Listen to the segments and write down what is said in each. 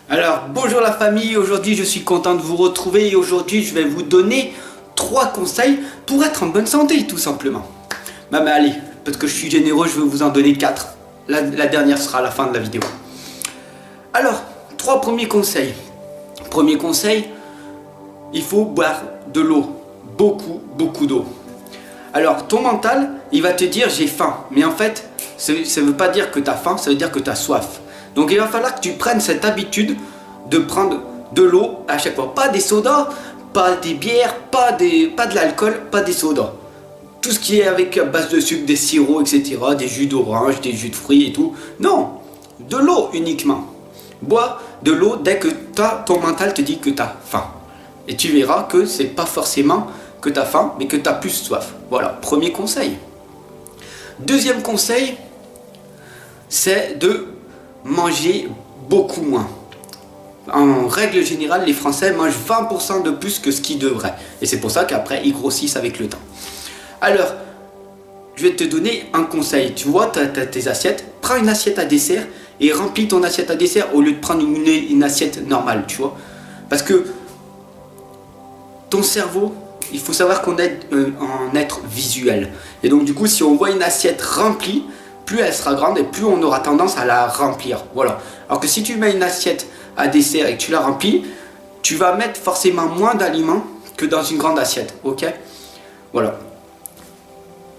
Alors, bonjour la famille, aujourd'hui je suis content de vous retrouver et aujourd'hui je vais vous donner 3 conseils pour être en bonne santé tout simplement. Bah mais allez, parce que je suis généreux, je vais vous en donner 4. La dernière sera à la fin de la vidéo. Alors, 3 premiers conseils. Premier conseil, il faut boire de l'eau. Beaucoup d'eau. Alors, ton mental, il va te dire j'ai faim. Mais en fait, ça ne veut pas dire que tu as faim, ça veut dire que tu as soif. Donc il va falloir que tu prennes cette habitude de prendre de l'eau à chaque fois. Pas des sodas, pas des bières, pas de l'alcool, pas des sodas. Tout ce qui est avec à base de sucre, des sirops, etc. Des jus d'orange, des jus de fruits et tout. Non, de l'eau uniquement. Bois de l'eau dès que ton mental te dit que tu as faim. Et tu verras que c'est pas forcément que tu as faim, mais que tu as plus soif. Voilà, premier conseil. Deuxième conseil, c'est de manger beaucoup moins. En règle générale, les Français mangent 20% de plus que ce qu'ils devraient. Et c'est pour ça qu'après, ils grossissent avec le temps. Alors, je vais te donner un conseil. Tu vois, tu as tes assiettes. Prends une assiette à dessert et remplis ton assiette à dessert au lieu de prendre une assiette normale, tu vois. Parce que ton cerveau, il faut savoir qu'on est un être visuel. Et donc, du coup, si on voit une assiette remplie, plus elle sera grande et plus on aura tendance à la remplir. Voilà. Alors que si tu mets une assiette à dessert et que tu la remplis, tu vas mettre forcément moins d'aliments que dans une grande assiette. Ok? Voilà.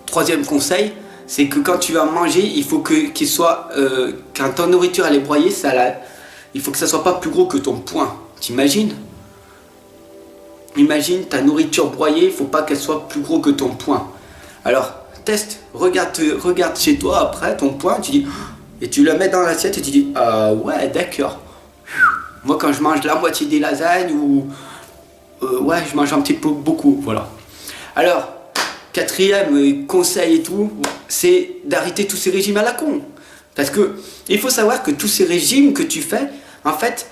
Troisième conseil, c'est que quand tu vas manger, il faut qu'il soit... quand ta nourriture elle est broyée, il faut que ça soit pas plus gros que ton poing. T'imagines? Imagine ta nourriture broyée, il faut pas qu'elle soit plus gros que ton poing. Alors, teste, regarde chez toi après ton poing, tu dis, et tu le mets dans l'assiette et tu dis, ah ouais, d'accord. Moi, quand je mange la moitié des lasagnes ou ouais, je mange un petit peu beaucoup, voilà. Alors, quatrième conseil et tout, c'est d'arrêter tous ces régimes à la con. Parce que il faut savoir que tous ces régimes que tu fais, en fait,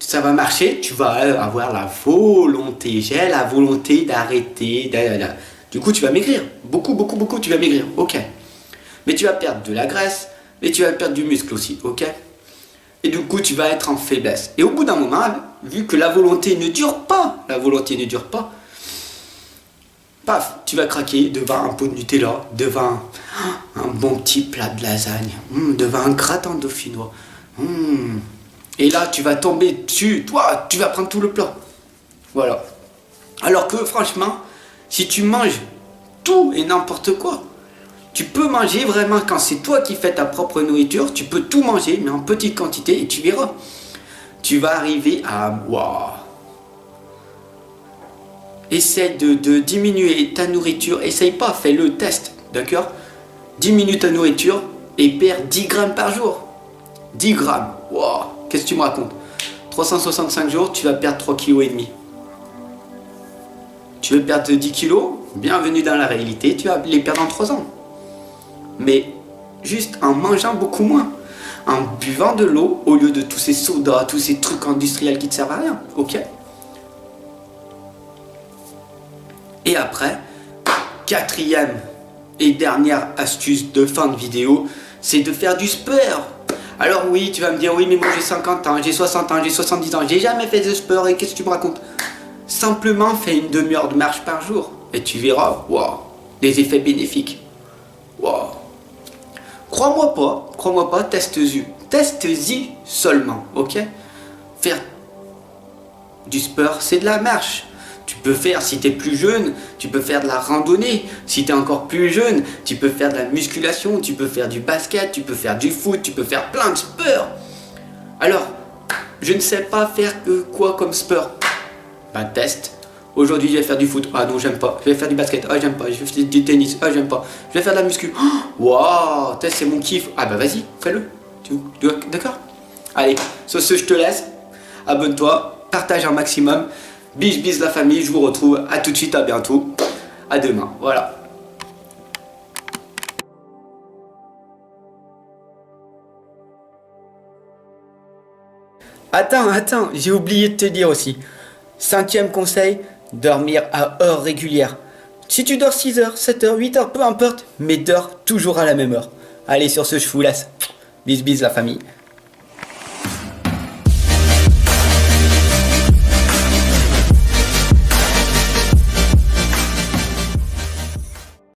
ça va marcher, tu vas avoir la volonté, j'ai la volonté d'arrêter, Du coup, tu vas maigrir. Beaucoup, tu vas maigrir. Ok. Mais tu vas perdre de la graisse et tu vas perdre du muscle aussi. Ok. Et du coup, tu vas être en faiblesse. Et au bout d'un moment, vu que la volonté ne dure pas, paf, tu vas craquer devant un pot de Nutella, devant un bon petit plat de lasagne, devant un gratin dauphinois. Et là, tu vas tomber dessus. Toi, tu vas prendre tout le plat. Voilà. Alors que franchement, si tu manges tout et n'importe quoi, tu peux manger vraiment quand c'est toi qui fais ta propre nourriture, tu peux tout manger mais en petite quantité et tu verras. Tu vas arriver à... Waouh. Essaye de diminuer ta nourriture, essaye pas, fais le test, d'accord? Diminue ta nourriture et perds 10 grammes par jour. 10 grammes, waouh, qu'est-ce que tu me racontes? 365 jours, tu vas perdre 3,5 kg. Tu veux perdre 10 kilos, bienvenue dans la réalité, tu vas les perdre en 3 ans. Mais juste en mangeant beaucoup moins, en buvant de l'eau au lieu de tous ces sodas, tous ces trucs industriels qui ne te servent à rien, ok? Et après, quatrième et dernière astuce de fin de vidéo, c'est de faire du sport. Alors oui, tu vas me dire, oui mais moi j'ai 50 ans, j'ai 60 ans, j'ai 70 ans, j'ai jamais fait de sport et qu'est-ce que tu me racontes? Simplement fais une demi-heure de marche par jour et tu verras, wow, des effets bénéfiques. Wow. Crois-moi pas, teste-y seulement, ok? Faire du sport, c'est de la marche. Tu peux faire, si tu es plus jeune, tu peux faire de la randonnée. Si tu es encore plus jeune, tu peux faire de la musculation, tu peux faire du basket, tu peux faire du foot, tu peux faire plein de sports. Alors, je ne sais pas faire quoi comme sport. Ben teste. Aujourd'hui je vais faire du foot. Ah non j'aime pas. Je vais faire du basket. Ah j'aime pas. Je vais faire du tennis. Ah j'aime pas. Je vais faire de la muscu. Waouh, test c'est mon kiff. Ah bah vas-y, fais-le. D'accord? Allez, sur ce je te laisse. Abonne-toi, partage un maximum. Bis la famille, je vous retrouve. À tout de suite, à bientôt. À demain. Voilà. Attends, j'ai oublié de te dire aussi. 5e conseil, dormir à heure régulière. Si tu dors 6 heures, 7 heures, 8 heures, peu importe, mais dors toujours à la même heure. Allez, sur ce, je vous laisse. Bis la famille.